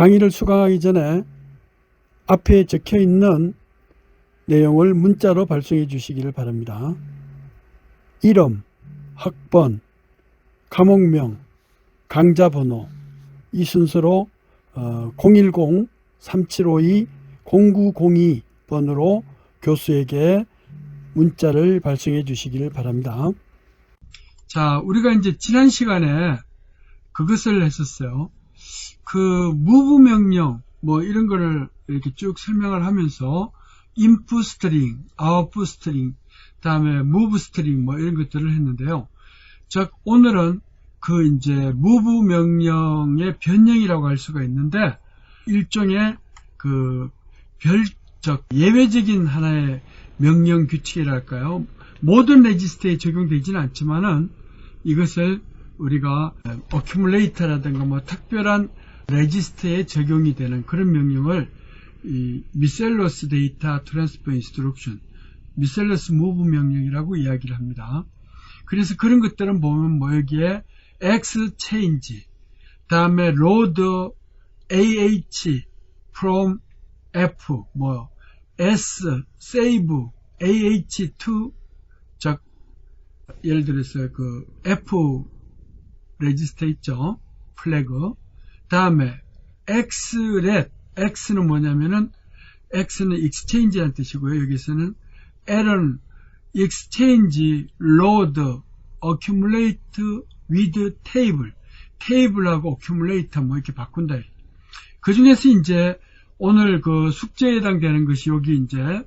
강의를 수강하기 전에 앞에 적혀 있는 내용을 문자로 발송해 주시기를 바랍니다. 이름, 학번, 과목명, 강좌 번호 이 순서로 010-3752-0902번으로 교수에게 문자를 발송해 주시기를 바랍니다. 자, 우리가 이제 지난 시간에 그것을 했었어요. 그 move 명령 뭐 이런 거를 이렇게 쭉 설명을 하면서 input string, output string, 다음에 move string 뭐 이런 것들을 했는데요. 즉 오늘은 그 이제 move 명령의 변형이라고 할 수가 있는데 일종의 그 예외적인 하나의 명령 규칙이랄까요. 모든 레지스터에 적용되지는 않지만은 이것을 우리가 accumulator라든가 뭐 특별한 레지스터에 적용이 되는 그런 명령을 이 miscellaneous data transfer instruction, miscellaneous move 명령이라고 이야기를 합니다. 그래서 그런 것들은 보면 뭐 여기에 x change, 다음에 load ah from f, 뭐 s save ah to, 즉 예를 들어서 그 f 레지스터 있죠, 플래그. 다음에 xret, x는 뭐냐면은 x는 exchange라는 뜻이고요. 여기서는 l은 exchange, load, accumulate with table, table하고 accumulate 뭐 이렇게 바꾼다. 그 중에서 이제 오늘 그 숙제에 해당되는 것이 여기 이제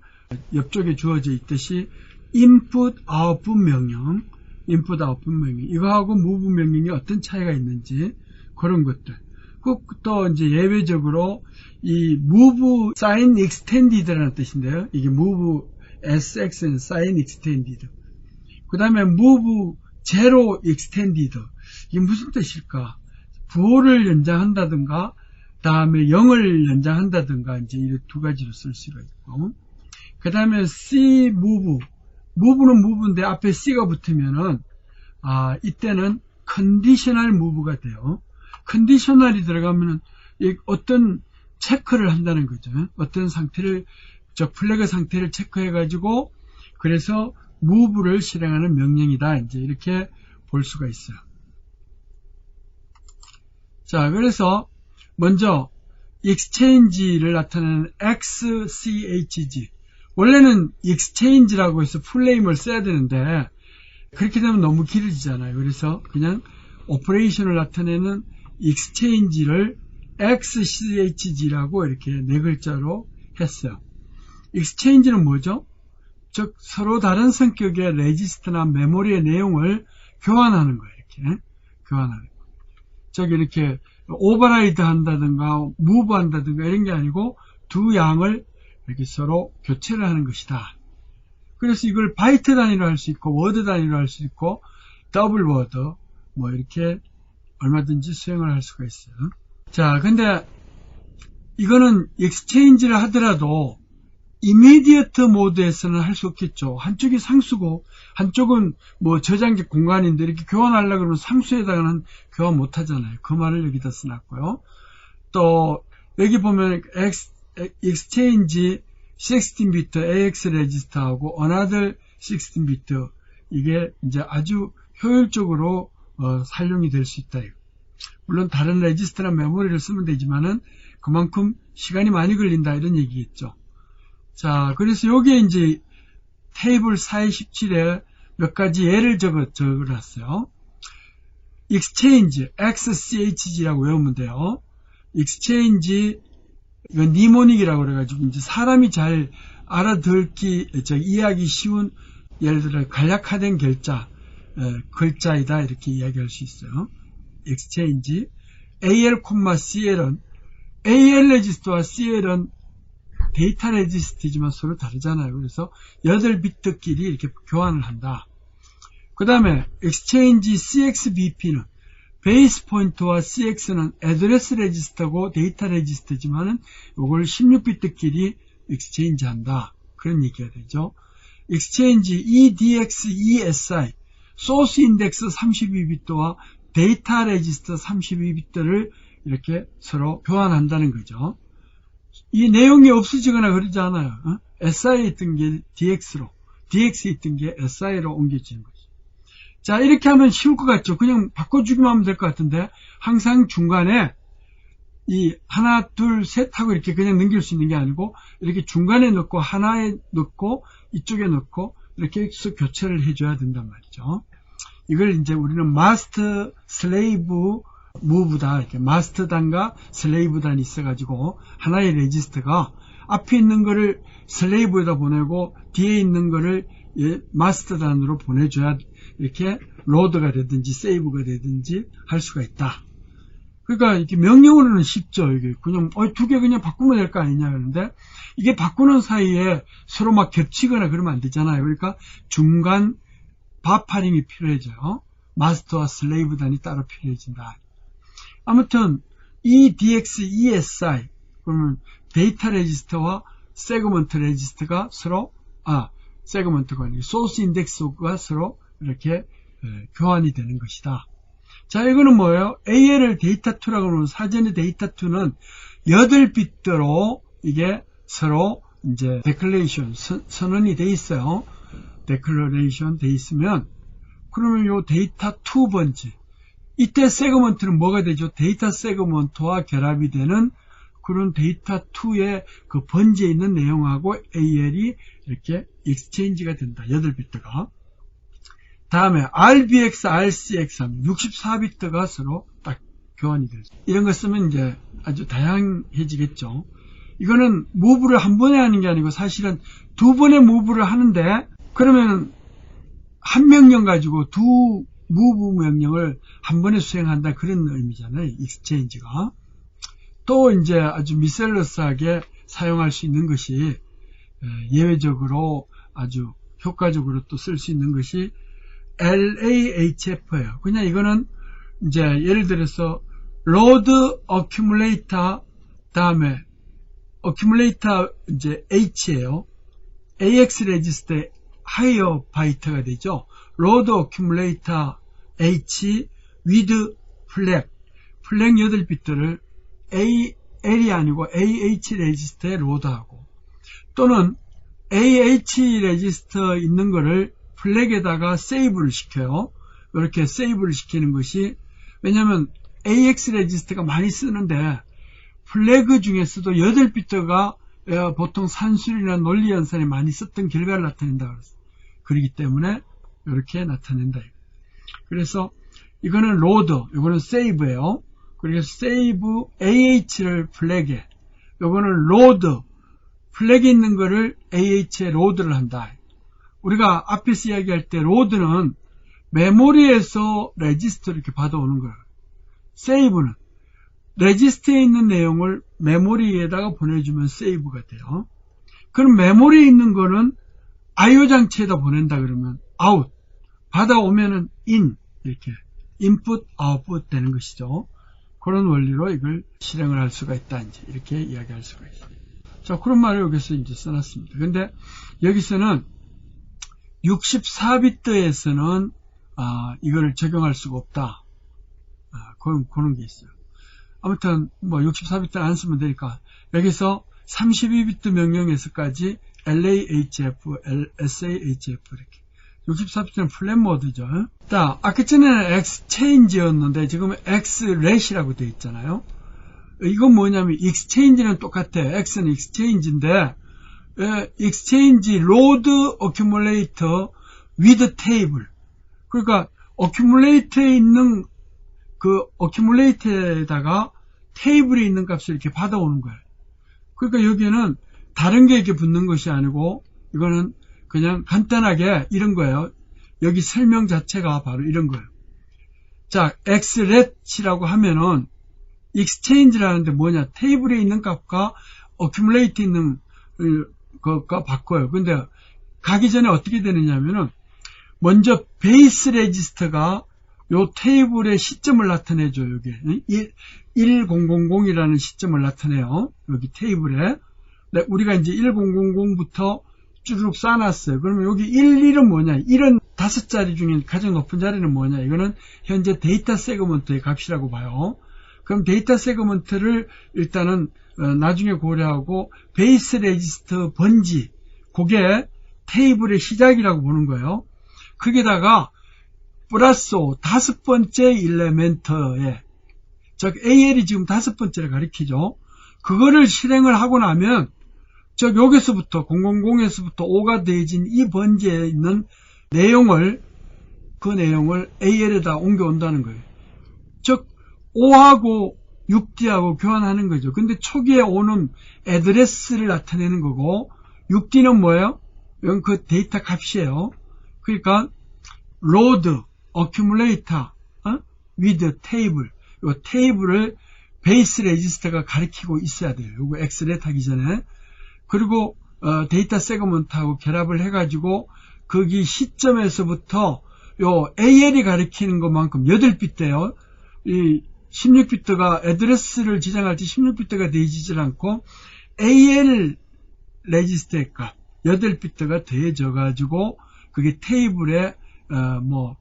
옆쪽에 주어져 있듯이 input, output 명령, input, output 명령, 이거하고 move 명령이 어떤 차이가 있는지 그런 것들. 또 이제 예외적으로 이 move sign extended라는 뜻인데요. 이게 move sx는 sign extended. 그 다음에 move zero extended. 이게 무슨 뜻일까? 부호를 연장한다든가, 다음에 0을 연장한다든가, 이제 이 두 가지로 쓸 수가 있고. 그 다음에 C move. move는 move인데 앞에 C가 붙으면은, 이때는 conditional move가 돼요. 컨디셔널이 들어가면은 어떤 체크를 한다는 거죠. 어떤 상태를, 플래그 상태를 체크해 가지고 그래서 move를 실행하는 명령이다. 이제 이렇게 볼 수가 있어요. 자, 그래서 먼저 exchange를 나타내는 XCHG. 원래는 exchange라고 해서 풀네임을 써야 되는데 그렇게 되면 너무 길어지잖아요. 그래서 그냥 오퍼레이션을 나타내는 exchange를 XCHG라고 이렇게 네 글자로 했어요. exchange는 뭐죠? 즉 서로 다른 성격의 레지스터나 메모리의 내용을 교환하는 거예요. 이렇게 교환하는 거. 즉 이렇게 오버라이드 한다든가 무브 한다든가 이런 게 아니고 두 양을 이렇게 서로 교체를 하는 것이다. 그래서 이걸 바이트 단위로 할 수 있고 워드 단위로 할 수 있고 더블 워드 뭐 이렇게 얼마든지 수행을 할 수가 있어요. 자, 근데 이거는 exchange를 하더라도 immediate 모드에서는 할 수 없겠죠. 한쪽이 상수고 한쪽은 뭐 저장기 공간인데 이렇게 교환하려고 그러면 상수에다가는 교환 못 하잖아요. 그 말을 여기다 써놨고요. 또 여기 보면 exchange 16비트 AX 레지스터하고 another 16비트 이게 이제 아주 효율적으로 사용이 될 수 있다. 물론 다른 레지스터나 메모리를 쓰면 되지만은 그만큼 시간이 많이 걸린다 이런 얘기겠죠. 자, 그래서 여기에 이제 테이블 417에 몇 가지 예를 적어놨어요. exchange, XCHG라고 외우면 돼요. exchange, 이건 니모닉이라고 그래가지고 이제 사람이 잘 이해하기 쉬운 예를 들어 간략화된 글자이다 이렇게 이야기할 수 있어요. exchange, AL, CL은 AL 레지스터와 CL은 데이터 레지스터지만 서로 다르잖아요. 그래서 8비트끼리 이렇게 교환을 한다. 그 다음에 exchange CXBP는 베이스 포인트와 CX는 애드레스 레지스터고 데이터 레지스터지만은 이걸 16비트끼리 exchange 한다. 그런 얘기가 되죠. exchange EDX, ESI, 소스 인덱스 32비트와 데이터 레지스터 32비트를 이렇게 서로 교환한다는 거죠. 이 내용이 없어지거나 그러지 않아요. SI에 있던 게 DX로, DX에 있던 게 SI로 옮겨지는 거죠. 자, 이렇게 하면 쉬울 것 같죠? 그냥 바꿔주기만 하면 될 것 같은데, 항상 중간에 이 하나, 둘, 셋 하고 이렇게 그냥 넘길 수 있는 게 아니고, 이렇게 중간에 넣고, 하나에 넣고, 이쪽에 넣고, 이렇게 해서 교체를 해줘야 된단 말이죠. 이걸 이제 우리는 마스터 슬레이브 무브다. 이렇게 마스터단과 슬레이브단이 있어가지고, 하나의 레지스터가 앞에 있는 거를 슬레이브에다 보내고, 뒤에 있는 거를 마스터단으로 보내줘야 이렇게 로드가 되든지 세이브가 되든지 할 수가 있다. 그러니까 이렇게 명령으로는 쉽죠. 이게 그냥 두 개 그냥 바꾸면 될 거 아니냐 그러는데 이게 바꾸는 사이에 서로 막 겹치거나 그러면 안 되잖아요. 그러니까 중간 바파링이 필요해져요. 마스터와 슬레이브 단이 따로 필요해진다. 아무튼 EDX, ESI 그러면 데이터 레지스터와 세그먼트 레지스터가 서로 세그먼트가 아니고 소스 인덱스가 서로 이렇게 교환이 되는 것이다. 자, 이거는 뭐예요? AL을 데이터2라고 하면 사전에 데이터2는 8비트로 이게 서로 이제 데클레이션, 선언이 돼 있어요. 데클레이션 돼 있으면 그러면 요 데이터2 번지 이때 세그먼트는 뭐가 되죠? 데이터 세그먼트와 결합이 되는 그런 데이터2의 그 번지에 있는 내용하고 AL이 이렇게 익스체인지가 된다. 8비트가. 다음에 RBX, RCX 하면 64비트가 서로 딱 교환이 되죠. 이런 거 쓰면 이제 아주 다양해지겠죠. 이거는 무브를 한 번에 하는 게 아니고 사실은 두 번의 무브를 하는데 그러면 한 명령 가지고 두 무브 명령을 한 번에 수행한다 그런 의미잖아요. 익스체인지가. 또 이제 아주 미셀러스하게 사용할 수 있는 것이 예외적으로 아주 효과적으로 또 쓸 수 있는 것이 LAHF예요. 그냥 이거는 이제 예를 들어서 로드 어큐뮬레이터 다음에 어큐뮬레이터 이제 H예요. AX 레지스터 하이어 바이트가 되죠. 로드 어큐뮬레이터 H with 플렉 8비트를 L이 아니고 AH 레지스터에 로드하고 또는 AH 레지스터 있는 거를 플렉에다가 세이브를 시켜요. 이렇게 세이브를 시키는 것이 왜냐하면 AX 레지스터가 많이 쓰는데 플래그 중에서도 8비트가 보통 산술이나 논리 연산에 많이 썼던 결과를 나타낸다 그랬어요. 그렇기 때문에 이렇게 나타낸다. 그래서 이거는 로드, 이거는 세이브예요. 그래서 세이브 AH를 플래그에, 이거는 로드, 플래그에 있는 거를 AH에 로드를 한다. 우리가 앞에서 이야기할 때 로드는 메모리에서 레지스터를 이렇게 받아오는 거예요. 세이브는 레지스터에 있는 내용을 메모리에다가 보내주면 세이브가 돼요. 그럼 메모리에 있는 거는 IO 장치에다 보낸다 그러면 아웃, 받아오면은 인, 이렇게 인풋, 아웃풋 되는 것이죠. 그런 원리로 이걸 실행을 할 수가 있다. 이제 이렇게 이야기할 수가 있어요. 자, 그런 말을 여기서 이제 써놨습니다. 근데 여기서는 64비트에서는 이거를 적용할 수가 없다. 그런 게 있어요. 아무튼 뭐 64비트 안 쓰면 되니까 여기서 32비트 명령에서까지 LAHF, SAHF 이렇게 64비트는 플랫 모드죠. 자, 아까 전에는 X체인지였는데 지금은 X렛이라고 되어 있잖아요. 이건 뭐냐면 X체인지는 똑같아. X는 X체인지인데 Exchange Load Accumulator with Table. 그러니까 Accumulator에 있는 그 Accumulator에다가 테이블에 있는 값을 이렇게 받아오는 거예요. 그러니까 여기는 다른 게 이렇게 붙는 것이 아니고 이거는 그냥 간단하게 이런 거예요. 여기 설명 자체가 바로 이런 거예요. 자, Xlet이라고 하면은 Exchange라는데 뭐냐? 테이블에 있는 값과 Accumulate에 있는 그것과 바꿔요. 근데 가기 전에 어떻게 되느냐면은 먼저 베이스 레지스터가 요 테이블의 시점을 나타내죠. 여기 1000이라는 시점을 나타내요. 여기 테이블에 우리가 이제 1000부터 쭈르륵 쌓아놨어요. 그러면 여기 11은 뭐냐? 1은 5자리 중에 가장 높은 자리는 뭐냐? 이거는 현재 데이터 세그먼트의 값이라고 봐요. 그럼 데이터 세그먼트를 일단은 나중에 고려하고 베이스 레지스터 번지, 그게 테이블의 시작이라고 보는 거예요. 거기다가 플러스 5번째 일레멘트에, 즉 AL이 지금 5번째를 가리키죠. 그거를 실행을 하고 나면 즉 여기서부터 000에서부터 5가 더해진 이 번지에 있는 내용을, 그 내용을 AL에다 옮겨온다는 거예요. 즉 5하고 6D하고 교환하는 거죠. 근데 초기에 5는 애드레스를 나타내는 거고 6D는 뭐예요? 이건 그 데이터 값이에요. 그러니까 load, accumulator, with table, 이 테이블을 베이스 레지스터가 가리키고 있어야 돼요. 이거 엑스렛 하기 전에. 그리고 데이터 세그먼트하고 결합을 해가지고 거기 시점에서부터 요 AL이 가리키는 것만큼 8비트예요. 이 16비트가 애드레스를 지정할 때 16비트가 더해지질 않고 AL 레지스터의 값 8비트가 더해져 가지고 그게 테이블에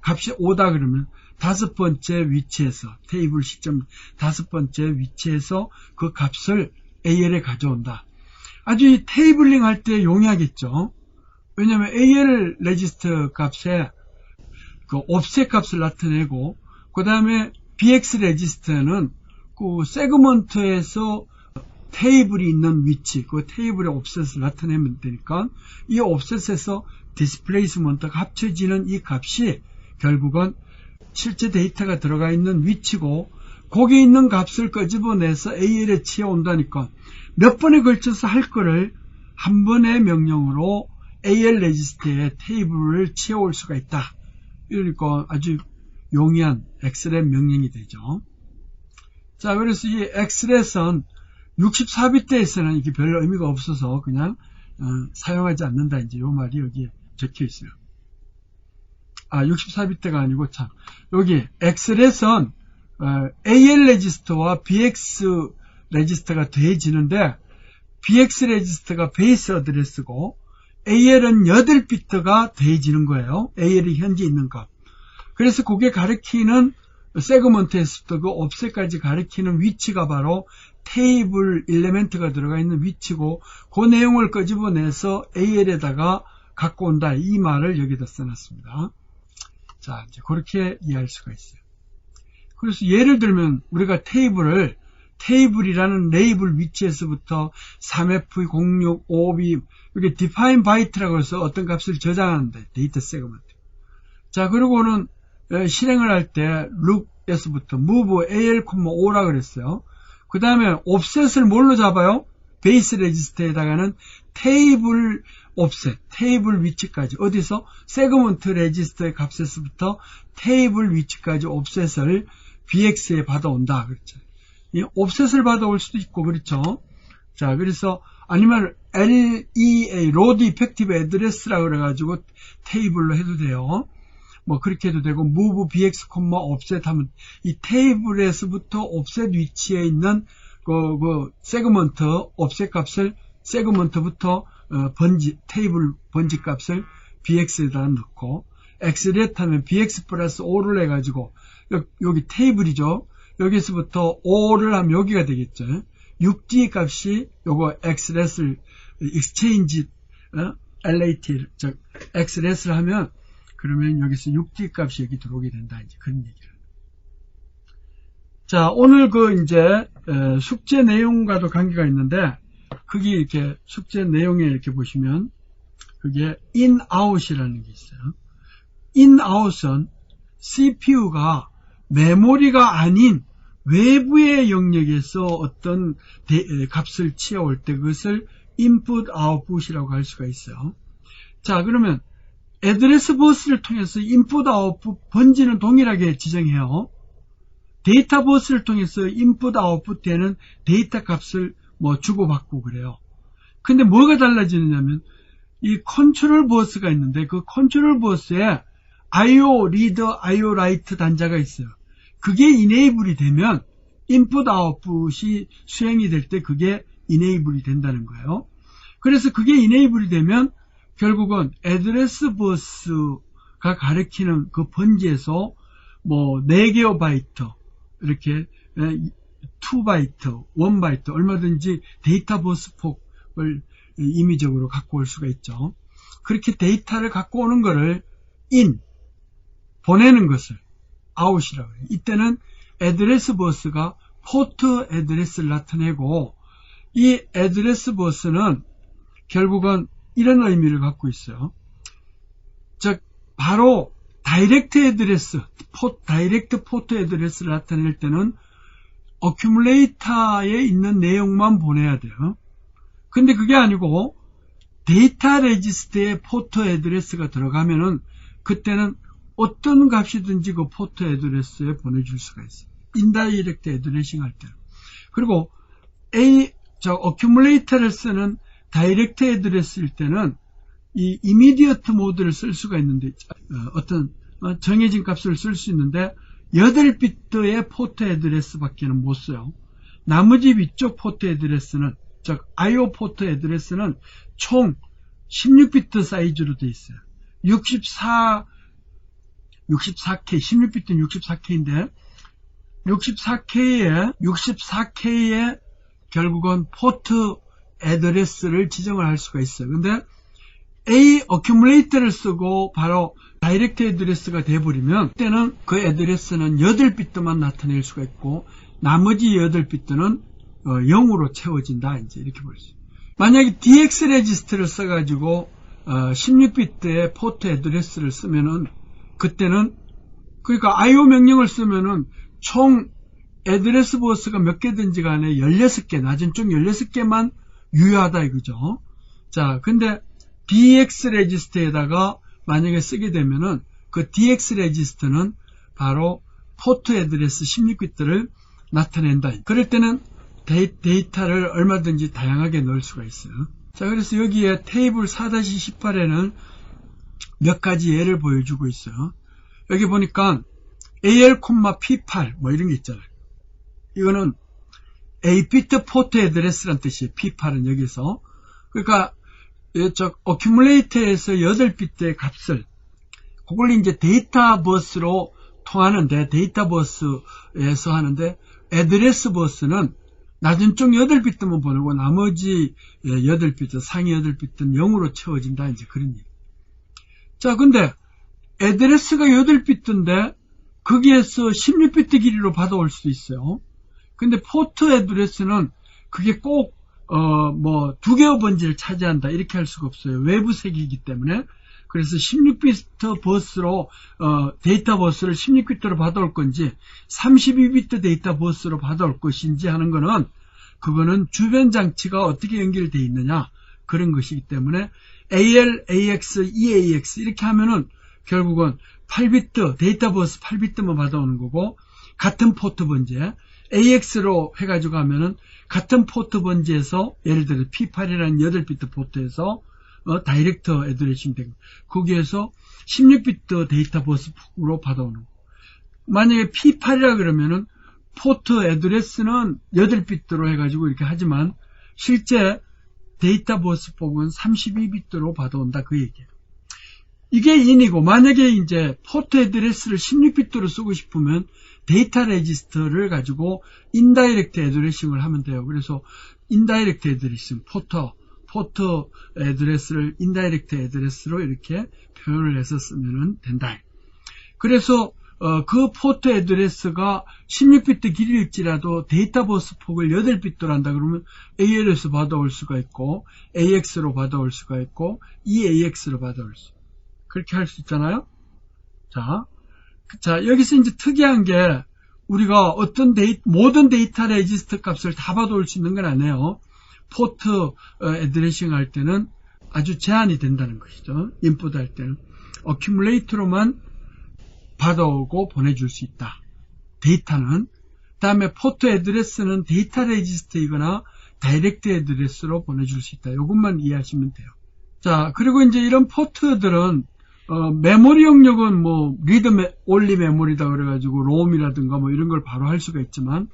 값이 5다 그러면 5번째 위치에서, 테이블 시점 5번째 위치에서 그 값을 AL에 가져온다. 아주 이 테이블링 할 때 용이하겠죠. 왜냐하면 AL 레지스터 값에 그 옵셋 값을 나타내고, 그 다음에 BX 레지스터는 그 세그먼트에서 테이블이 있는 위치, 그 테이블의 옵셋을 나타내면 되니까 이 옵셋에서 디스플레이스먼트가 합쳐지는 이 값이 결국은 실제 데이터가 들어가 있는 위치고, 거기 있는 값을 끄집어내서 AL에 치어온다니까 몇 번에 걸쳐서 할 거를 한 번의 명령으로 AL 레지스터에 테이블을 치어올 수가 있다. 그러니까 아주 용이한 엑스렛 명령이 되죠. 자, 그래서 이 엑스렛은 64비트에서는 이게 별로 의미가 없어서 그냥 사용하지 않는다. 이제 요 말이 여기에 적혀 있어요. 64비트가 아니고 참 여기 엑스렛은 AL 레지스터와 BX 레지스터가 더해지는데 BX 레지스터가 베이스 어드레스고 AL은 8비트가 더해지는 거예요. AL이 현재 있는 값. 그래서 그게 가리키는 세그먼트에서부터 그 옵셋까지 가리키는 위치가 바로 테이블 일레멘트가 들어가 있는 위치고, 그 내용을 끄집어내서 AL에다가 갖고 온다. 이 말을 여기다 써놨습니다. 자, 이제 그렇게 이해할 수가 있어요. 그래서 예를 들면 우리가 테이블이라는 레이블 위치에서부터 3F, 06, 5B, 이렇게 define byte라고 해서 어떤 값을 저장하는데, 데이터 세그먼트. 자, 그리고는 실행을 할 때 look에서부터 move AL,5라 그랬어요. 그 다음에 옵셋을 뭘로 잡아요? 베이스 레지스터에다가는 테이블 옵셋, 테이블 위치까지, 어디서? 세그먼트 레지스터의 값에서부터 테이블 위치까지 옵셋을 BX에 받아온다. 그렇죠. 이 옵셋을 받아올 수도 있고, 그렇죠. 자, 그래서, 아니면 LEA, Load Effective Address라고 그래가지고 테이블로 해도 돼요. 그렇게 해도 되고, move bx, offset 하면 이 테이블에서부터 offset 위치에 있는 그 세그먼트 offset 값을 세그먼트부터 테이블 번지 값을 bx에다 넣고, xlet 하면 bx 플러스 5를 해가지고 여기 테이블이죠. 여기서부터 5를 하면 여기가 되겠죠. 6d 값이 요거 xlet을 exchange lat, 즉 xlet을 하면 그러면 여기서 6D 값이 여기 들어오게 된다. 이제 그런 얘기를. 자, 오늘 이제 숙제 내용과도 관계가 있는데, 그게 이렇게 숙제 내용에 이렇게 보시면 그게 in, out이라는 게 있어요. in, out은 CPU가 메모리가 아닌 외부의 영역에서 어떤 값을 치어올 때 그것을 input, output이라고 할 수가 있어요. 자, 그러면 애드레스 버스를 통해서 인풋, 아웃풋, 번지는 동일하게 지정해요. 데이터 버스를 통해서 인풋, 아웃풋 때는 데이터 값을 주고받고 그래요. 근데 뭐가 달라지느냐면 이 컨트롤 버스가 있는데 그 컨트롤 버스에 IO 리드, IO 라이트 단자가 있어요. 그게 이네이블이 되면 인풋, 아웃풋이 수행이 될 때 그게 이네이블이 된다는 거예요. 그래서 그게 이네이블이 되면 결국은 애드레스 버스가 가리키는 그 번지에서 4개의 바이트, 이렇게 2바이트, 1바이트 얼마든지 데이터 버스 폭을 임의적으로 갖고 올 수가 있죠. 그렇게 데이터를 갖고 오는 것을 보내는 것을 out이라고 해요. 이때는 애드레스 버스가 포트 애드레스를 나타내고, 이 애드레스 버스는 결국은 이런 의미를 갖고 있어요. 즉 바로 다이렉트 애드레스, 다이렉트 포트 애드레스를 나타낼 때는 어큐뮬레이터에 있는 내용만 보내야 돼요. 근데 그게 아니고 데이터 레지스트에 포트 애드레스가 들어가면은 그때는 어떤 값이든지 그 포트 애드레스에 보내줄 수가 있어요. 인다이렉트 애드레싱 할 때. 그리고 어큐뮬레이터를 쓰는 다이렉트 애드레스일 때는 이 이미디어트 모드를 쓸 수가 있는데, 어떤 정해진 값을 쓸 수 있는데 8비트의 포트 애드레스 밖에는 못 써요. 나머지 위쪽 포트 애드레스는, 즉 IO 포트 애드레스는 총 16비트 사이즈로 되어 있어요. 64K, 16비트는 64K인데 64K에 결국은 포트 애드레스를 지정을 할 수가 있어요. 근데 어큐뮬레이터를 쓰고 바로 다이렉트 애드레스가 돼버리면 그때는 그 애드레스는 8비트만 나타낼 수가 있고 나머지 8비트는 0으로 채워진다. 이제 이렇게 볼 수 있어요. 만약에 DX 레지스트를 써가지고 16비트의 포트 애드레스를 쓰면은 그때는, 그러니까 IO 명령을 쓰면은 총 애드레스 버스가 몇 개든지 간에 16개, 낮은 쪽 16개만 유효하다 이거죠. 자, 근데 DX 레지스트에다가 만약에 쓰게 되면은 그 DX 레지스트는 바로 포트 애드레스 16비트를 나타낸다. 그럴 때는 데이터를 얼마든지 다양하게 넣을 수가 있어요. 자, 그래서 여기에 테이블 4-18에는 몇 가지 예를 보여주고 있어요. 여기 보니까 AL, P8 뭐 이런 게 있잖아요. 이거는 8비트 포트 애드레스란 뜻이에요. P8은 여기서. 그러니까 어큐뮬레이터에서 8비트의 값을, 그걸 이제 데이터 버스로 통하는데, 데이터 버스에서 하는데, 애드레스 버스는 낮은 쪽 8비트만 보내고 나머지 8비트, 상위 8비트는 0으로 채워진다. 이제 그런 얘기. 자, 근데 애드레스가 8비트인데 거기에서 16비트 길이로 받아올 수도 있어요. 근데 포트 애드레스는 그게 꼭 두 개의 번지를 차지한다 이렇게 할 수가 없어요. 외부 색이기 때문에. 그래서 16비트 버스로 데이터 버스를 16비트로 받아올 건지 32비트 데이터 버스로 받아올 것인지 하는 거는, 그거는 주변 장치가 어떻게 연결되어 있느냐 그런 것이기 때문에 AL, AX, EAX 이렇게 하면은 결국은 8비트 데이터 버스 8비트만 받아오는 거고, 같은 포트 번지에 AX로 해가지고 하면은 같은 포트 번지에서 예를 들어 P8이라는 8비트 포트에서 다이렉트 애드레싱 되고 거기에서 16비트 데이터 버스로 받아오는 거. 만약에 P8이라 그러면은 포트 애드레스는 8비트로 해가지고 이렇게 하지만 실제 데이터 버스 폭은 32비트로 받아온다 그 얘기예요. 이게 인이고, 만약에 이제 포트 애드레스를 16비트로 쓰고 싶으면 데이터 레지스터를 가지고 인다이렉트 애드레싱을 하면 돼요. 그래서 인다이렉트 애드레싱, 포트 애드레스를 인다이렉트 애드레스로 이렇게 표현을 해서 쓰면 된다. 그래서 그 포트 애드레스가 16비트 길이일지라도 데이터 버스 폭을 8비트로 한다 그러면 AL에서 받아올 수가 있고 AX로 받아올 수가 있고 EAX로 받아올 수, 그렇게 할 수 있잖아요. 자, 여기서 이제 특이한 게 우리가 모든 데이터 레지스터 값을 다 받아올 수 있는 건 아니에요. 포트 애드레싱 할 때는 아주 제한이 된다는 것이죠. 인풋 할 때는 어큐뮬레이터로만 받아오고 보내줄 수 있다. 데이터는. 그 다음에 포트 애드레스는 데이터 레지스터이거나 다이렉트 애드레스로 보내줄 수 있다. 이것만 이해하시면 돼요. 자, 그리고 이제 이런 포트들은 메모리 영역은 뭐 리드 올리 메모리다 그래가지고 롬이라든가 뭐 이런 걸 바로 할 수가 있지만,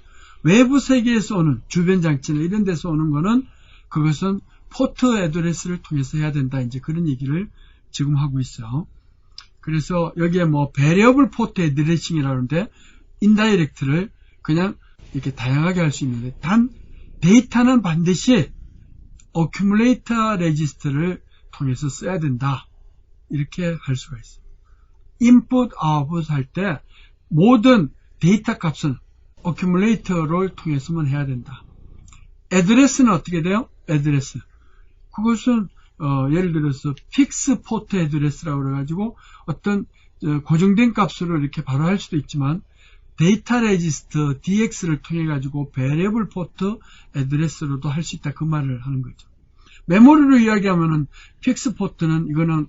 외부 세계에서 오는 주변 장치나 이런 데서 오는 거는 그것은 포트 애드레스를 통해서 해야 된다. 이제 그런 얘기를 지금 하고 있어요. 그래서 여기에 뭐 베리어블 포트 애드레싱이라고 하는데 인다이렉트를 그냥 이렇게 다양하게 할 수 있는데, 단 데이터는 반드시 어큐뮬레이터 레지스트를 통해서 써야 된다. 이렇게 할 수가 있어요. 인풋, 아웃풋 할 때 모든 데이터 값은 어큐뮬레이터를 통해서만 해야 된다. 애드레스는 어떻게 돼요? 애드레스. 그것은 예를 들어서 픽스 포트 애드레스라고 그래가지고 어떤 고정된 값으로 이렇게 바로 할 수도 있지만, 데이터 레지스터 DX를 통해 가지고 베리어블 포트 애드레스로도 할 수 있다, 그 말을 하는 거죠. 메모리로 이야기하면은 픽스 포트는 이거는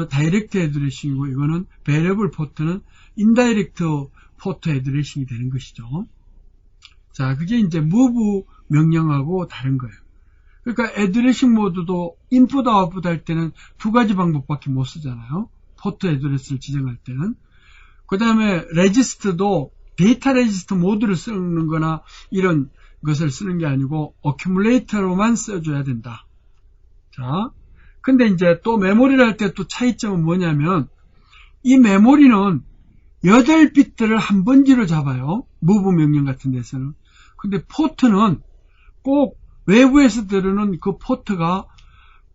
다이렉트 애드레싱이고, 이거는 베리어블 포트는 인다이렉트 포트 애드레싱이 되는 것이죠. 자, 그게 이제 move 명령하고 다른 거예요. 그러니까 애드레싱 모드도 인풋 아웃풋 할 때는 두 가지 방법밖에 못 쓰잖아요. 포트 애드레스를 지정할 때는. 그 다음에 레지스트도 데이터 레지스트 모드를 쓰는 거나 이런 것을 쓰는 게 아니고 어큐뮬레이터로만 써줘야 된다. 자, 근데 이제 또 메모리를 할 때 또 차이점은 뭐냐면, 이 메모리는 8비트를 한 번지로 잡아요. move 명령 같은 데서는. 근데 포트는 꼭 외부에서 들으는 그 포트가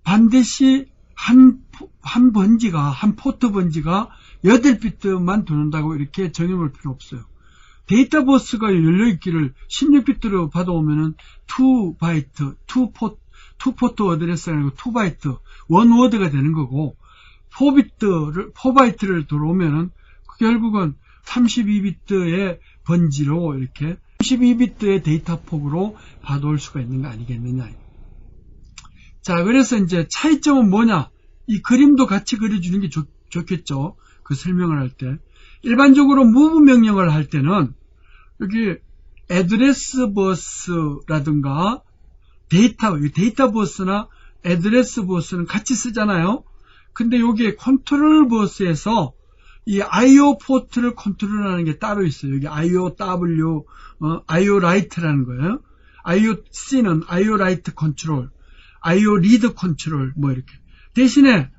반드시 한 포트 번지가 8비트만 도는다고 이렇게 정해볼 필요 없어요. 데이터 버스가 열려있기를 16비트로 받아오면은 2바이트, 2포트 어드레스가 아니고 2바이트, 원워드가 되는 거고, 4바이트를 들어오면은 결국은 32비트의 번지로 이렇게 32비트의 데이터 폭으로 받아올 수가 있는 거 아니겠느냐. 자, 그래서 이제 차이점은 뭐냐? 이 그림도 같이 그려주는 게 좋겠죠. 그 설명을 할 때. 일반적으로 move 명령을 할 때는 여기 address bus라든가 데이터 버스나 address bus는 같이 쓰잖아요. 근데 여기에 컨트롤 버스에서 이 IO 포트를 컨트롤하는 게 따로 있어요. 여기 IOW, IO 라이트라는 거예요. IOC는 IO 라이트 컨트롤, IO 리드 컨트롤, 뭐 이렇게. 대신에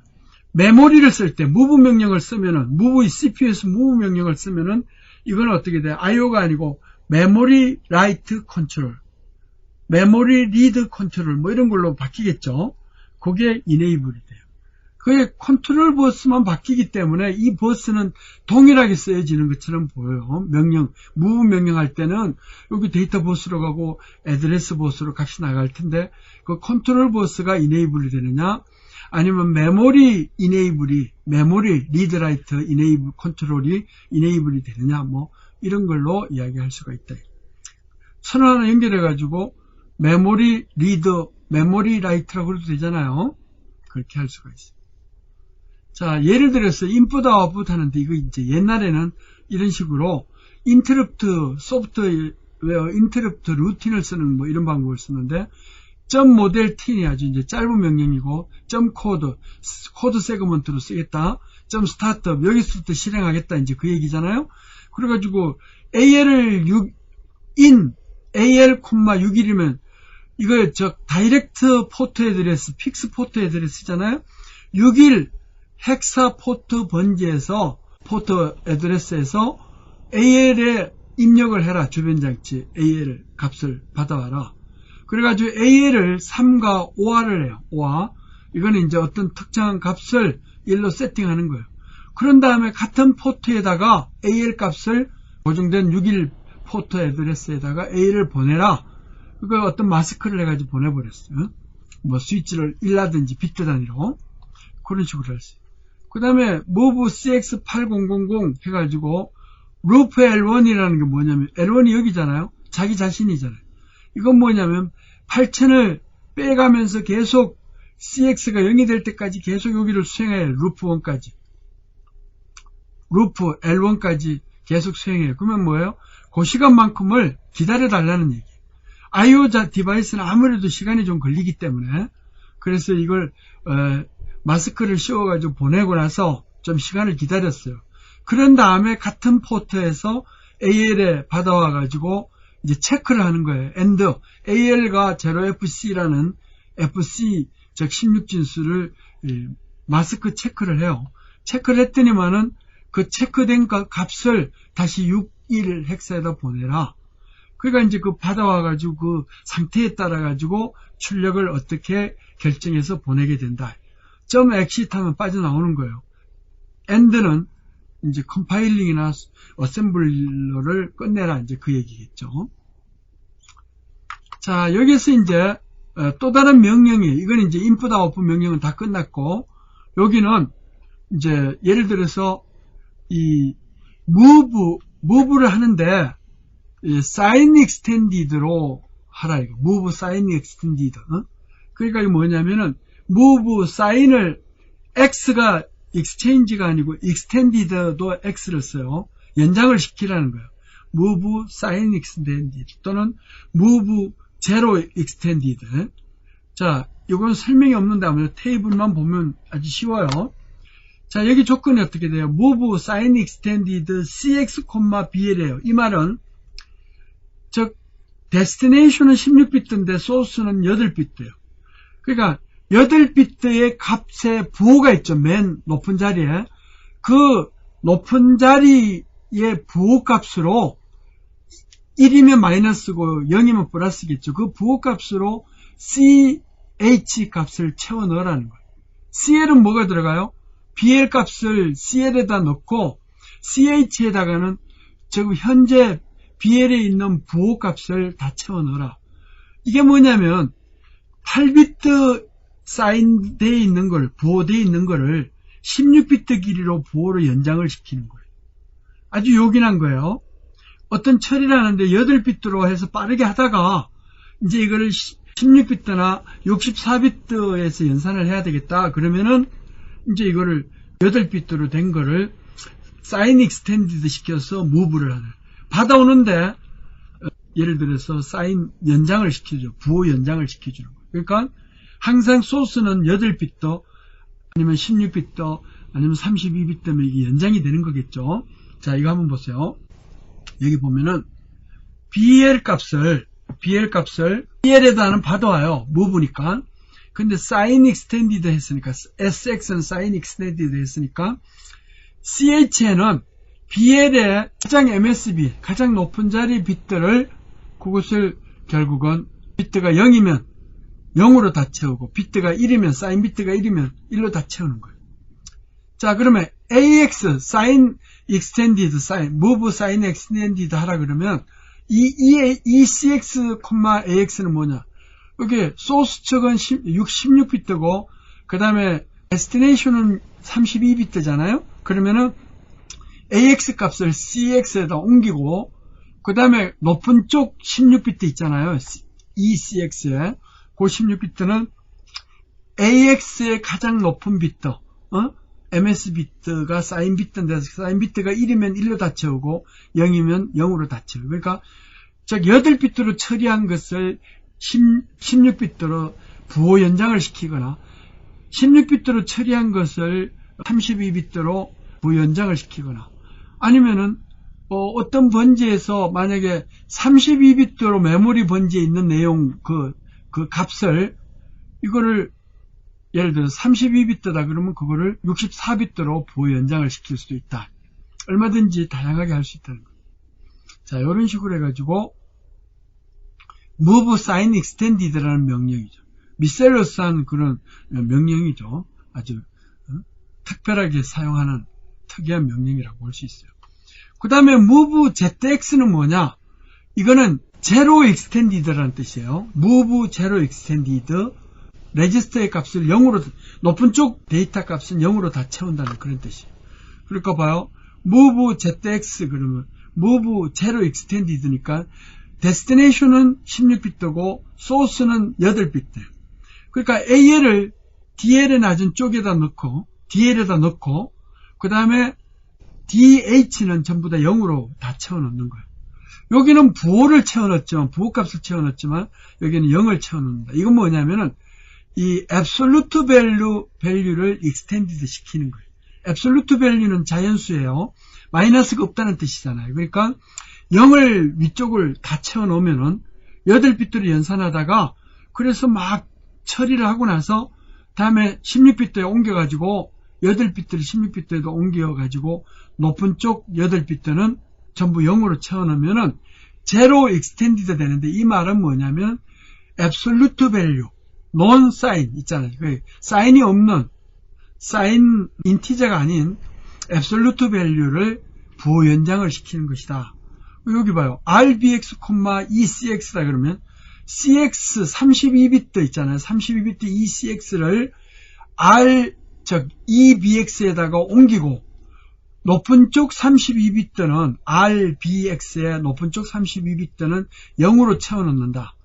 메모리를 쓸 때 move 명령을 쓰면은, CPU에서 move 명령을 쓰면은 이건 어떻게 돼요? IO가 아니고 메모리 라이트 컨트롤, 메모리 리드 컨트롤 뭐 이런 걸로 바뀌겠죠. 그게 이네이블이 돼요. 그게 컨트롤 버스만 바뀌기 때문에 이 버스는 동일하게 쓰여지는 것처럼 보여요. move 명령할 때는 여기 데이터 버스로 가고 애드레스 버스로 값이 나갈 텐데, 그 컨트롤 버스가 이네이블이 되느냐, 아니면 메모리 리드 라이트 이네이블 컨트롤이 이네이블이 되느냐, 뭐 이런 걸로 이야기할 수가 있다. 선을 하나 연결해 가지고 메모리 리드, 메모리 라이트라고 해도 되잖아요. 그렇게 할 수가 있어요. 자, 예를 들어서 인풋 아웃풋 하는데, 이거 이제 옛날에는 이런 식으로 인터럽트 소프트웨어 인터럽트 루틴을 쓰는 뭐 이런 방법을 쓰는데, 점 모델 t이 아주 이제 짧은 명령이고, 점 코드 세그먼트로 쓰겠다, 점 스타트업 여기서부터 실행하겠다, 이제 그 얘기잖아요. 그래가지고 AL을 AL, 6일이면 이거 다이렉트 포트 애드레스, 픽스 포트 애드레스잖아요. 6일 헥사 포트 번지에서 포트 애드레스에서 AL에 입력을 해라. 주변 장치 AL 값을 받아와라. 그래가지고 AL을 3과 5화를 해요. 5화. 이거는 이제 어떤 특정한 값을 1로 세팅하는 거예요. 그런 다음에 같은 포트에다가 AL 값을 고정된 6일 포트 애드레스에다가 AL을 보내라. 그걸 어떤 마스크를 해가지고 보내버렸어요. 뭐 스위치를 1라든지 비트 단위로. 그런 식으로 했어요. 그 다음에 move cx8000 해가지고 루프 L1이라는 게 뭐냐면, L1이 여기잖아요. 자기 자신이잖아요. 이건 뭐냐면 8000을 빼가면서 계속 cx가 0이 될 때까지 계속 여기를 수행해요. 루프 1까지. 루프 L1까지 계속 수행해요. 그러면 뭐예요? 그 시간만큼을 기다려달라는 얘기예요. IO 디바이스는 아무래도 시간이 좀 걸리기 때문에, 그래서 이걸 마스크를 씌워가지고 보내고 나서 좀 시간을 기다렸어요. 그런 다음에 같은 포트에서 AL에 받아와가지고 이제 체크를 하는 거예요. AND AL과 0FC라는 FC, 즉 16진수를 마스크 체크를 해요. 체크를 했더니만은 그 체크된 값을 다시 61 헥사에다 보내라. 그러니까 이제 그 받아와가지고 그 상태에 따라가지고 출력을 어떻게 결정해서 보내게 된다. 점 엑시트 하면 빠져나오는 거예요. end는 이제 컴파일링이나 어셈블러를 끝내라. 이제 그 얘기겠죠. 자, 여기서 이제 또 다른 명령이, 이건 이제 input output 명령은 다 끝났고, 여기는 이제 예를 들어서 이 move를 하는데 sign extended로 하라 이거. move sign extended. 그러니까 이게 뭐냐면은 move sign을 x가 exchange가 아니고 extended도 x를 써요. 연장을 시키라는 거예요. move sign extended 또는 move zero extended. 자, 이건 설명이 없는데 아무래도 테이블만 보면 아주 쉬워요. 자, 여기 조건이 어떻게 돼요? move sign extended cx, bl이에요. 이 말은 즉 destination은 16비트인데 source는 8비트예요. 그러니까 8비트의 값에 부호가 있죠. 맨 높은 자리에. 그 높은 자리의 부호 값으로 1이면 마이너스고 0이면 플러스겠죠. 그 부호 값으로 CH 값을 채워 넣으라는 거예요. CL은 뭐가 들어가요? BL 값을 CL에다 넣고 CH에다가는 지금 현재 BL에 있는 부호 값을 다 채워 넣어라. 이게 뭐냐면 8비트 사인되어 있는 걸, 부호되어 있는 거를 16비트 길이로 부호로 연장을 시키는 거예요. 아주 요긴한 거예요. 어떤 처리를 하는데 8비트로 해서 빠르게 하다가 이제 이거를 16비트나 64비트에서 연산을 해야 되겠다. 그러면은 이제 이거를 8비트로 된 거를 사인 익스텐디드 시켜서 무브를 하는. 받아오는데 예를 들어서 사인 연장을 시키죠. 부호 연장을 시켜주는 거예요. 그러니까 항상 소스는 8비트 아니면 16비트 아니면 32비트면 이게 연장이 되는 거겠죠. 자, 이거 한번 보세요. 여기 보면은 BL 값을 BL에다는 받아와요. 무브니까. 근데 사인 익스텐디드 했으니까 SX는 사인 익스텐디드 했으니까 CH에는 BL의 가장 MSB, 가장 높은 자리 비트를 그것을 결국은 비트가 0이면 0으로 다 채우고 비트가 1이면 사인 비트가 1이면 1로 다 채우는 거예요. 자, 그러면 AX 사인 익스텐디드 사인 무브 사인 익스텐디드 하라 그러면 이 CX, AX는 뭐냐? 여기 소스 측은 16비트고 그 다음에 데스티네이션은 32비트잖아요. 그러면은 AX 값을 CX에다 옮기고 그 다음에 높은 쪽 16비트 있잖아요. ECX에 그 16비트는 AX의 가장 높은 비트 MS 비트가 사인 비트인데 사인 비트가 1이면 1로 다 채우고 0이면 0으로 다 채우고 그러니까 즉 8비트로 처리한 것을 16비트로 부호 연장을 시키거나 16비트로 처리한 것을 32비트로 부호 연장을 시키거나 아니면은 어떤 번지에서 만약에 32비트로 메모리 번지에 있는 내용 그 값을 이거를 예를 들어 32비트다 그러면 그거를 64비트로 부호 연장을 시킬 수도 있다. 얼마든지 다양하게 할 수 있다는 거예요. 자, 이런 식으로 해가지고 move sign extended라는 명령이죠. 미셀러스한 그런 명령이죠. 아주 특별하게 사용하는 특이한 명령이라고 볼 수 있어요. 그 다음에 move zx는 뭐냐? 이거는 zero extended라는 뜻이에요. move zero extended 레지스터의 값을 0으로 높은 쪽 데이터 값은 0으로 다 채운다는 그런 뜻이에요. 그러니까 봐요. move zx 그러면 move zero extended니까 destination은 16비트고 source는 8비트예요. 그러니까 AL을 DL에 낮은 쪽에다 넣고 DL에다 넣고 그 다음에 DH는 전부 다 0으로 다 채워넣는 거예요. 여기는 부호를 채워넣었지만 부호값을 채워넣었지만 여기는 0을 채워넣는다. 이건 뭐냐면은 이 absolute value를 extended 시키는 거예요. absolute value는 자연수예요. 마이너스가 없다는 뜻이잖아요. 그러니까 0을 위쪽을 다 채워놓으면은 8비트를 연산하다가 그래서 막 처리를 하고 나서 다음에 16비트에 옮겨가지고 8비트를 16비트에도 옮겨가지고 높은 쪽 8비트는 전부 0으로 채워놓으면은 제로 익스텐디드 되는데 이 말은 뭐냐면 absolute value, non sign 있잖아요. 그 사인이 없는 사인 인티저가 아닌 absolute value를 부호 연장을 시키는 것이다. 여기 봐요. RBX, ECX다 그러면 CX 32비트 있잖아요. 32비트 ECX를 EBX에다가 옮기고 높은 쪽 32비트는 RBX의 높은 쪽 32비트는 0으로 채워넣는다.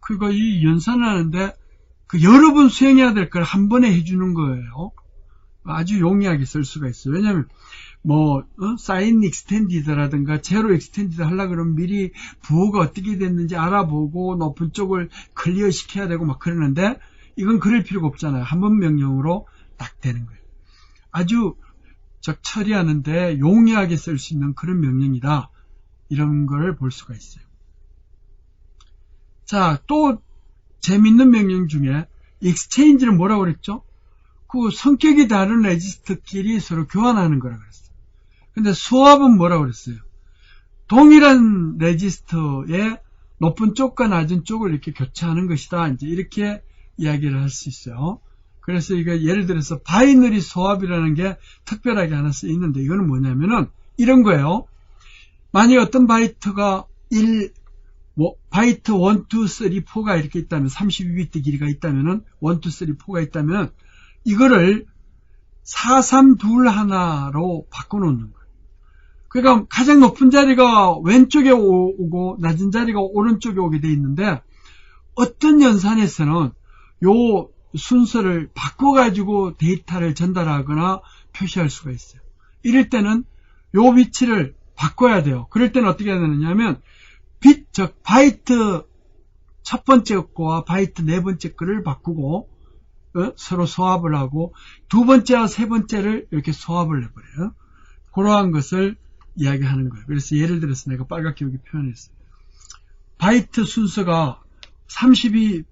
그리고 이 연산하는데 그 여러 번 수행해야 될 걸 한 번에 해주는 거예요. 아주 용이하게 쓸 수가 있어요. 왜냐하면 사인 익스텐디드라든가 제로 익스텐디드 하려고 그러면 미리 부호가 어떻게 됐는지 알아보고 높은 쪽을 클리어 시켜야 되고 막 그러는데 이건 그럴 필요가 없잖아요. 한 번 명령으로 딱 되는 거예요. 아주 처리하는데 용이하게 쓸 수 있는 그런 명령이다. 이런 걸 볼 수가 있어요. 자, 또 재밌는 명령 중에 exchange는 뭐라고 그랬죠? 그 성격이 다른 레지스터끼리 서로 교환하는 거라고 그랬어요. 근데 swap은 뭐라고 그랬어요? 동일한 레지스터의 높은 쪽과 낮은 쪽을 이렇게 교체하는 것이다. 이제 이렇게 이야기를 할 수 있어요. 그래서 이거 예를 들어서 바이너리 swap이라는 게 특별하게 하나 쓰여 있는데 이거는 뭐냐면은 이런 거예요. 만약 어떤 바이트가 바이트 1, 2, 3, 4가 이렇게 있다면 32비트 길이가 있다면은 1, 2, 3, 4가 있다면 이거를 4, 3, 2, 하나로 바꿔놓는 거예요. 그러니까 가장 높은 자리가 왼쪽에 오고 낮은 자리가 오른쪽에 오게 돼 있는데 어떤 연산에서는 요 순서를 바꿔가지고 데이터를 전달하거나 표시할 수가 있어요. 이럴 때는 요 위치를 바꿔야 돼요. 그럴 때는 어떻게 해야 되느냐면 바이트 첫 번째 거와 바이트 네 번째 거를 바꾸고 서로 소합을 하고 두 번째와 세 번째를 이렇게 소합을 해버려요. 그러한 것을 이야기하는 거예요. 그래서 예를 들어서 내가 빨갛게 여기 표현했어요. 바이트 순서가 4개의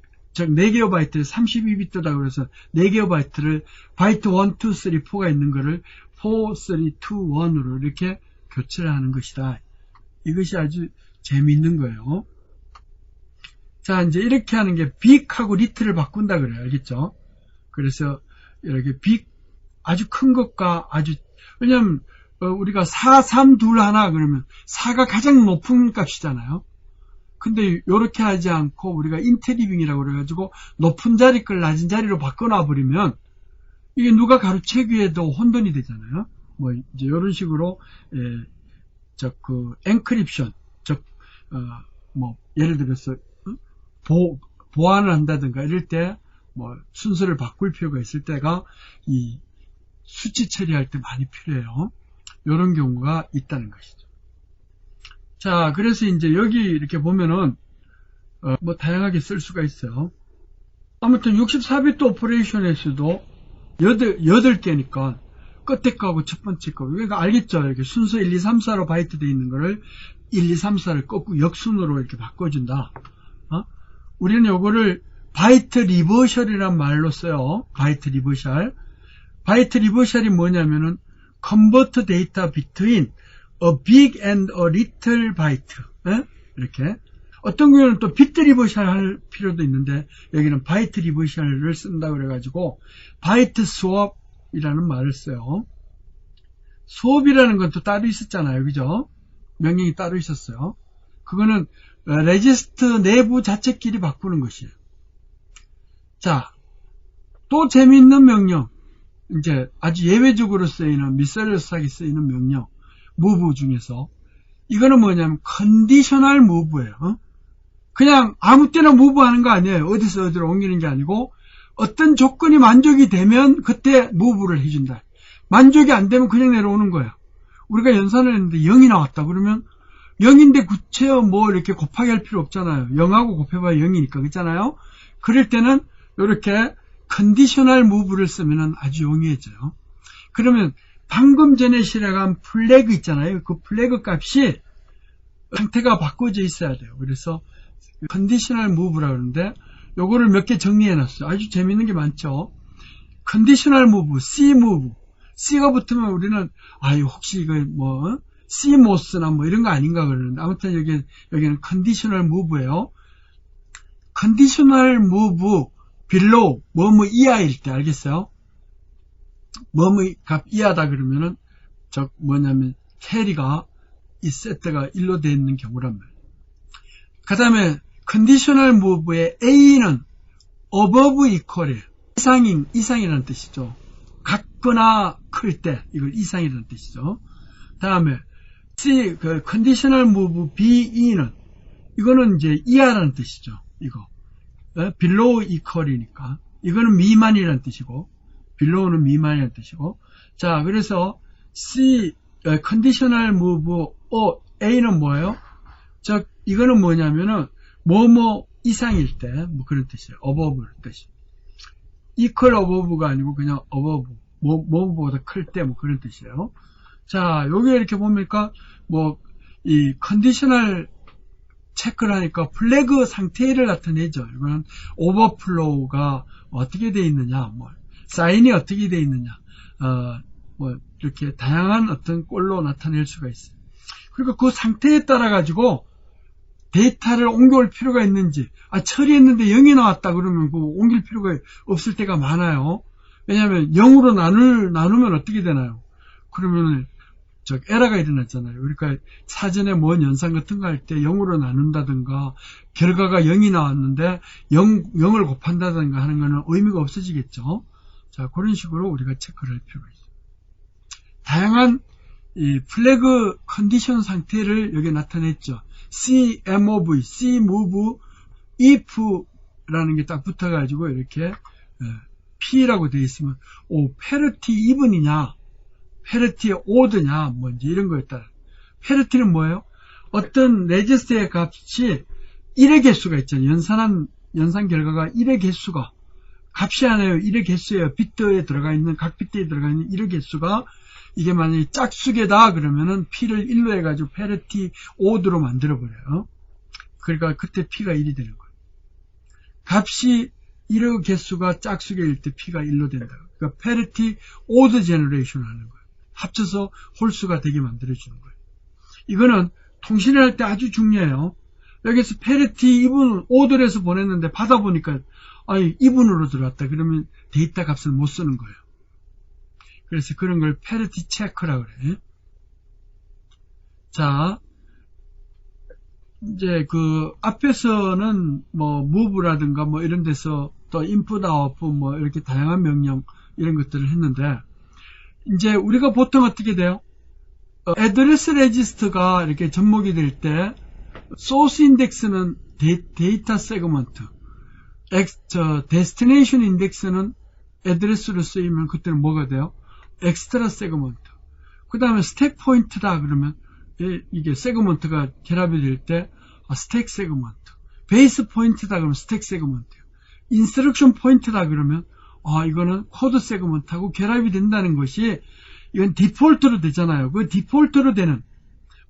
바이트를 32비트다 그래서 4개의 바이트를 바이트 1, 2, 3, 4가 있는 거를 4, 3, 2, 1으로 이렇게 교체를 하는 것이다. 이것이 아주 재미있는 거예요. 자, 이제 이렇게 하는 게 빅하고 리틀을 바꾼다 그래요. 알겠죠? 그래서 이렇게 빅 아주 큰 것과 왜냐면 우리가 4, 3, 2, 하나 그러면 4가 가장 높은 값이잖아요. 근데 이렇게 하지 않고 우리가 인테리빙이라고 그래가지고 높은 자리 걸 낮은 자리로 바꿔놔 버리면 이게 누가 가로채기에도 혼돈이 되잖아요. 이제 이런 식으로 엔크립션 예를 들어서 보안을 한다든가 이럴 때 순서를 바꿀 필요가 있을 때가 이 수치 처리할 때 많이 필요해요. 이런 경우가 있다는 것이죠. 자, 그래서 이제 여기 이렇게 보면은 다양하게 쓸 수가 있어요. 아무튼 64비트 오퍼레이션에서도 8개니까 끝에 거하고 첫 번째 거. 그러니까 알겠죠? 이렇게 순서 1, 2, 3, 4로 바이트 되어 있는 거를 1, 2, 3, 4를 거꾸로 역순으로 이렇게 바꿔준다. 우리는 요거를 바이트 리버셜이란 말로 써요. 바이트 리버셜. 바이트 리버셜이 뭐냐면은 convert data between a big and a little byte. 이렇게. 어떤 경우는 또 비트 리버셜 할 필요도 있는데 여기는 바이트 리버셜을 쓴다고 그래가지고 바이트 스왑이라는 말을 써요. 스왑이라는 건 또 따로 있었잖아요. 그죠? 명령이 따로 있었어요. 그거는 레지스터 내부 자체끼리 바꾸는 것이에요. 자, 또 재미있는 명령. 이제 아주 예외적으로 쓰이는 미셀러스하게 쓰이는 명령 무브 중에서 이거는 뭐냐면 컨디셔널 무브예요. 그냥 아무 때나 무브하는 거 아니에요. 어디서 어디로 옮기는 게 아니고 어떤 조건이 만족이 되면 그때 무브를 해준다. 만족이 안 되면 그냥 내려오는 거예요. 우리가 연산을 했는데 0이 나왔다 그러면 0인데 구체어 이렇게 곱하기 할 필요 없잖아요. 0하고 곱해봐야 0이니까 그렇잖아요. 그럴 때는 이렇게 컨디셔널 무브를 쓰면 아주 용이해져요. 그러면 방금 전에 실행한 플래그 있잖아요. 그 플래그 값이 상태가 바꿔져 있어야 돼요. 그래서 컨디셔널 무브라고 하는데 요거를 몇 개 정리해 놨어요. 아주 재밌는 게 많죠. 컨디셔널 무브, C 무브. C가 붙으면 우리는 혹시 이거 CMOS나 뭐 이런 거 아닌가 그러는데, 아무튼 여기는 컨디셔널 무브예요. 컨디셔널 무브 below 뭐뭐 이하일 때, 알겠어요? 뭐뭐 값 이하다 그러면은 뭐냐면 캐리가 이 세트가 1로 되어 있는 경우란 말이에요. 그 다음에 컨디셔널 무브의 A는 above equal이에요. 이상이라는 뜻이죠. 같거나 클 때 이걸 이상이라는 뜻이죠. 다음에 컨디셔널 무브 BE는 이거는 이제 이하라는 뜻이죠. 이거 below equal이니까 이거는 미만이라는 뜻이고, below는 미만이라는 뜻이고. 자, 그래서 컨디셔널 무브 A는 뭐예요? 이거는 뭐냐면은 뭐뭐 이상일 때 뭐 그런 뜻이에요. above를 뜻이. equal above가 아니고 그냥 above, 뭐보다 클 때 뭐 그런 뜻이에요. 자, 여기 이렇게 보니까 이 컨디셔널 체크를 하니까 플래그 상태를 나타내죠. 이거는 오버플로우가 어떻게 되어 있느냐, 사인이 어떻게 되어 있느냐, 이렇게 다양한 어떤 꼴로 나타낼 수가 있어요. 그러니까 그 상태에 따라 가지고 데이터를 옮겨올 필요가 있는지, 처리했는데 0이 나왔다 그러면 옮길 필요가 없을 때가 많아요. 왜냐하면 0으로 나누면 어떻게 되나요? 그러면 에러가 일어났잖아요. 그러니까 사전에 뭔 연산 같은 거 할 때 0으로 나눈다든가 결과가 0이 나왔는데 0을 곱한다든가 하는 거는 의미가 없어지겠죠. 자, 그런 식으로 우리가 체크를 할 필요가 있어요. 다양한 이 플래그 컨디션 상태를 여기 나타냈죠. CMOV, CMOV, IF라는 게 딱 붙어가지고 이렇게 P라고 되어 있으면 페르티 이븐이냐, 페르티 오드냐, 이제 이런 거에 따라. 페르티는 뭐예요? 어떤 레지스터의 값이 1의 개수가 있잖아요. 연산 결과가 1의 개수가 값이 아니에요. 1의 개수예요. 비트에 들어가 있는, 각 비트에 들어가 있는 1의 개수가 이게 만약에 짝수계다 그러면은 P를 1로 해가지고 페르티 오드로 만들어버려요. 그러니까 그때 P가 1이 되는 거예요. 값이 1의 개수가 짝수계일 때 P가 1로 된다. 그러니까 페르티 오드 제너레이션을 하는 거예요. 합쳐서 홀수가 되게 만들어주는 거예요. 이거는 통신을 할 때 아주 중요해요. 여기서 페르티 이분 오드를 해서 보냈는데 받아보니까 이분으로 들어왔다. 그러면 데이터 값을 못 쓰는 거예요. 그래서 그런 걸 페르티 체크라고 그래. 자, 이제 앞에서는 무브라든가 이런 데서 또 인풋 아웃풋 이렇게 다양한 명령 이런 것들을 했는데, 이제 우리가 보통 어떻게 돼요? 애드레스 레지스터가 이렇게 접목이 될 때 소스 인덱스는 데이터 세그먼트, 데스티네이션 인덱스는 애드레스로 쓰이면 그때는 뭐가 돼요? 엑스트라 세그먼트. 그 다음에 스택 포인트다 그러면 이게 세그먼트가 결합이 될 때 스택 세그먼트. 베이스 포인트다 그러면 스택 세그먼트. 인스트럭션 포인트다 그러면 이거는 코드 세그먼트하고 결합이 된다는 것이, 이건 디폴트로 되잖아요. 그 디폴트로 되는,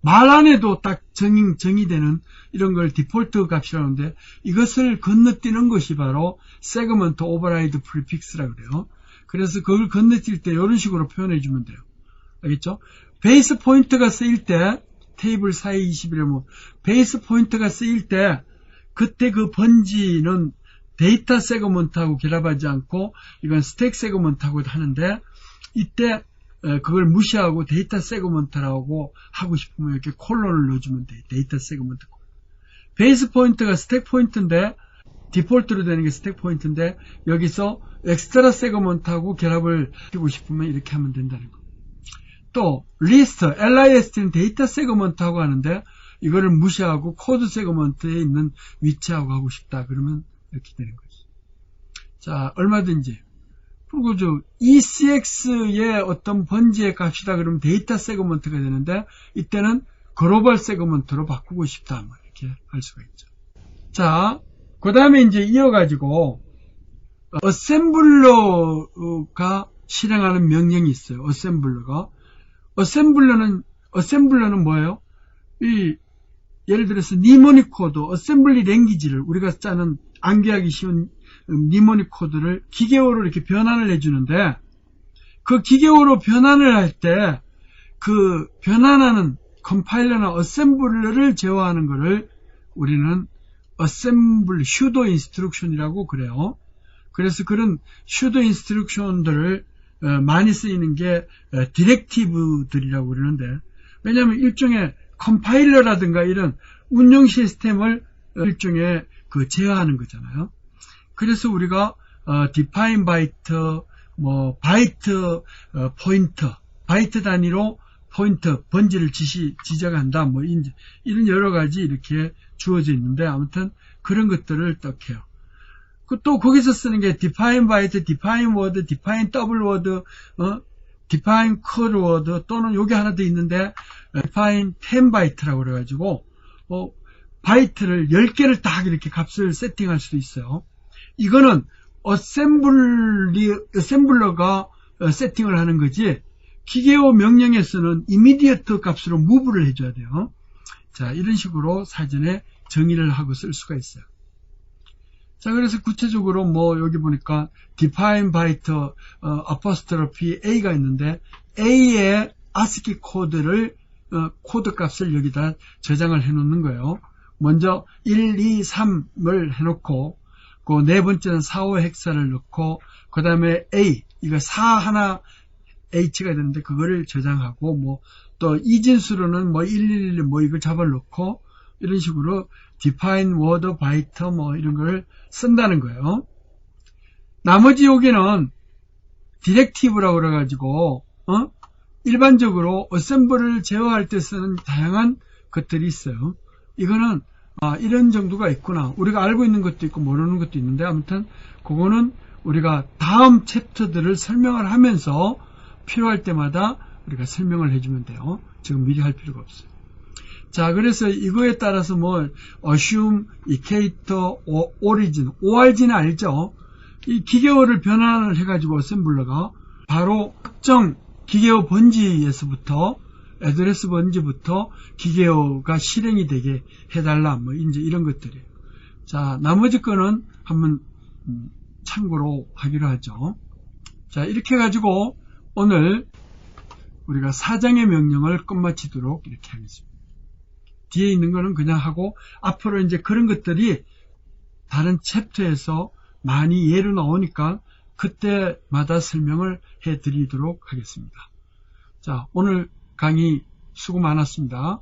말 안 해도 딱 정의되는 이런 걸 디폴트 값이라는데, 이것을 건너뛰는 것이 바로 세그먼트 오버라이드 프리픽스라고 그래요. 그래서 그걸 건너뛸 때 이런 식으로 표현해 주면 돼요. 알겠죠? 베이스 포인트가 쓰일 때, 테이블 4에 21이면 베이스 포인트가 쓰일 때 그때 그 번지는 데이터 세그먼트하고 결합하지 않고 이건 스택 세그먼트하고 하는데, 이때 그걸 무시하고 데이터 세그먼트라고 하고 싶으면 이렇게 콜론을 넣어주면 돼요. 데이터 세그먼트. 베이스 포인트가 스택 포인트인데, 디폴트로 되는 게 스택 포인트인데, 여기서 엑스트라 세그먼트하고 결합을 하고 싶으면 이렇게 하면 된다는 거. 또 리스트, LIST는 데이터 세그먼트하고 하는데, 이거를 무시하고 코드 세그먼트에 있는 위치하고 하고 싶다 그러면 이렇게 되는 거죠. 자, 얼마든지. 그리고 ECX의 어떤 번지의 값이다 그러면 데이터 세그먼트가 되는데, 이때는 글로벌 세그먼트로 바꾸고 싶다 이렇게 할 수가 있죠. 자, 그 다음에 이제 이어가지고 어셈블러가 실행하는 명령이 있어요. 어셈블러는 뭐예요? 예를 들어서 니모닉 코드, 어셈블리 랭귀지를 우리가 짜는 암기하기 쉬운 니모닉 코드를 기계어로 이렇게 변환을 해주는데, 그 기계어로 변환을 할 때 그 변환하는 컴파일러나 어셈블러를 제어하는 것을 우리는 어셈블 슈도 인스트럭션이라고 그래요. 그래서 그런 슈도 인스트럭션들을 많이 쓰이는 게 디렉티브들이라고 그러는데, 왜냐하면 일종의 컴파일러라든가 이런 운영 시스템을 일종의 제어하는 거잖아요. 그래서 우리가 define byte, 바이트 포인터, 바이트 단위로 포인터, 번지를 지적한다, 이런 여러 가지 이렇게 주어져 있는데, 아무튼 그런 것들을 떡해요. 또 거기서 쓰는 게 define byte, define word, define double word, define code word, 또는 여기 하나 더 있는데 define 10byte라고 그래가지고 바이트를 10개를 딱 이렇게 값을 세팅할 수도 있어요. 이거는 어셈블러가 세팅을 하는 거지, 기계어 명령에서는 immediate 값으로 move를 해줘야 돼요. 자, 이런 식으로 사전에 정의를 하고 쓸 수가 있어요. 자, 그래서 구체적으로 여기 보니까 define byte apostrophe a가 있는데, a의 ASCII 코드를 코드 값을 여기다 저장을 해 놓는 거예요. 먼저 1, 2, 3을 해놓고, 그 네 번째는 4, 5 헥사를 넣고, 그 다음에 A, 이거 4 하나 H가 되는데 그거를 저장하고, 또 이진수로는 111 이걸 잡아놓고, 이런 식으로 define word, byte 이런 걸 쓴다는 거예요. 나머지 여기는 디렉티브라고 그래가지고 일반적으로 어셈블을 제어할 때 쓰는 다양한 것들이 있어요. 이거는 이런 정도가 있구나, 우리가 알고 있는 것도 있고 모르는 것도 있는데, 아무튼 그거는 우리가 다음 챕터들을 설명을 하면서 필요할 때마다 우리가 설명을 해주면 돼요. 지금 미리 할 필요가 없어요. 자, 그래서 이거에 따라서 assume, equator, origin, origin 알죠? 이 기계어를 변환을 해가지고 어셈블러가 바로 특정 기계어 번지에서부터, 애드레스 번지부터 기계어가 실행이 되게 해달라, 이제 이런 것들이에요. 자, 나머지 거는 한번 참고로 하기로 하죠. 자, 이렇게 해가지고 오늘 우리가 4장의 명령을 끝마치도록 이렇게 하겠습니다. 뒤에 있는 거는 그냥 하고, 앞으로 이제 그런 것들이 다른 챕터에서 많이 예로 나오니까 그때마다 설명을 해 드리도록 하겠습니다. 자, 오늘 강의 수고 많았습니다.